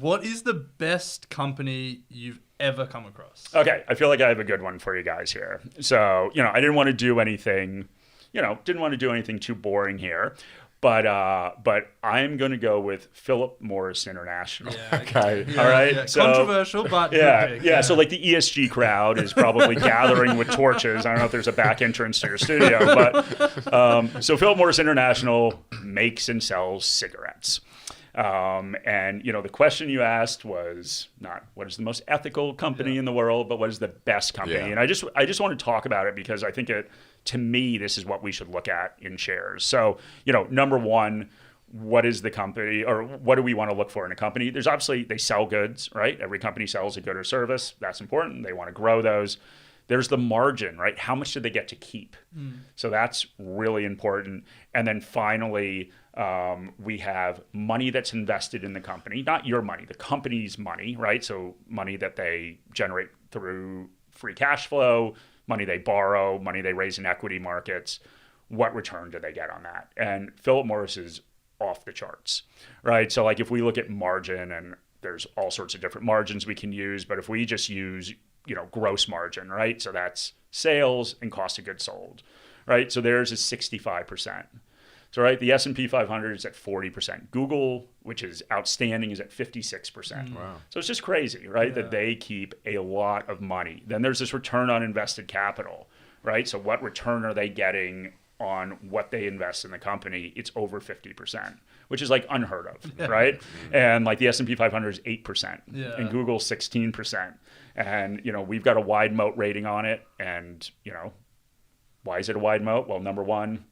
what is the best company you've ever come across? Okay, I feel like I have a good one for you guys here. So, I didn't want to do anything, too boring here. But I'm going to go with Philip Morris International. Yeah, okay. All right. Yeah. So, controversial, but yeah. So like the ESG crowd is probably gathering with torches. I don't know if there's a back entrance to your studio, but so Philip Morris International makes and sells cigarettes. And the question you asked was not what is the most ethical company in the world, but what is the best company. Yeah. And I just want to talk about it because I think to me, this is what we should look at in shares. So, number one, what is the company or what do we want to look for in a company? There's obviously, they sell goods, right? Every company sells a good or service. That's important. They want to grow those. There's the margin, right? How much do they get to keep? So that's really important. And then finally, we have money that's invested in the company, not your money, the company's money, right? So money that they generate through free cash flow, money they borrow, money they raise in equity markets. What return do they get on that? And Philip Morris is off the charts, right? So like if we look at margin, and there's all sorts of different margins we can use, but if we just use, gross margin, right? So that's sales and cost of goods sold, right? So theirs is 65%. So, right, the S&P 500 is at 40%. Google, which is outstanding, is at 56%. Wow. So it's just crazy, right, that they keep a lot of money. Then there's this return on invested capital, right? So what return are they getting on what they invest in the company? It's over 50%, which is like unheard of, right? And like the S&P 500 is 8%, and Google 16%. And, we've got a wide moat rating on it. And, why is it a wide moat? Well, number one,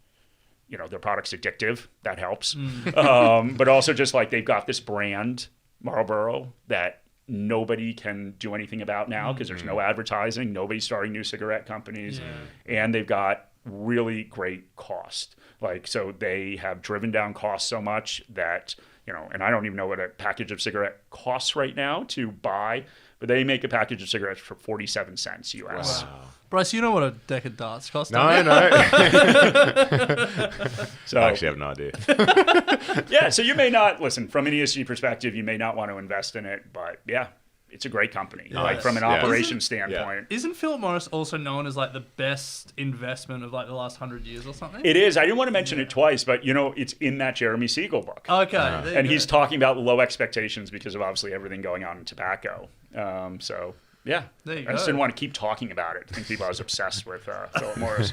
their product's addictive. That helps. But also just like they've got this brand, Marlboro, that nobody can do anything about now because there's no advertising. Nobody's starting new cigarette companies. And they've got really great cost. Like, so they have driven down costs so much that, and I don't even know what a package of cigarette costs right now to buy, but they make a package of cigarettes for 47 cents US. Wow. Bryce, you know what a deck of darts costs? No. So, I actually have no idea. yeah, so you may not, listen, from an ESG perspective, you may not want to invest in it, but yeah, it's a great company, like from an operation standpoint. Isn't Philip Morris also known as like the best investment of like the last 100 years or something? It is. I didn't want to mention it twice, but it's in that Jeremy Siegel book. Okay. And he's talking about low expectations because of obviously everything going on in tobacco. So yeah, There you I just go. didn't want to keep talking about it. I think people I was obsessed with Philip Morris.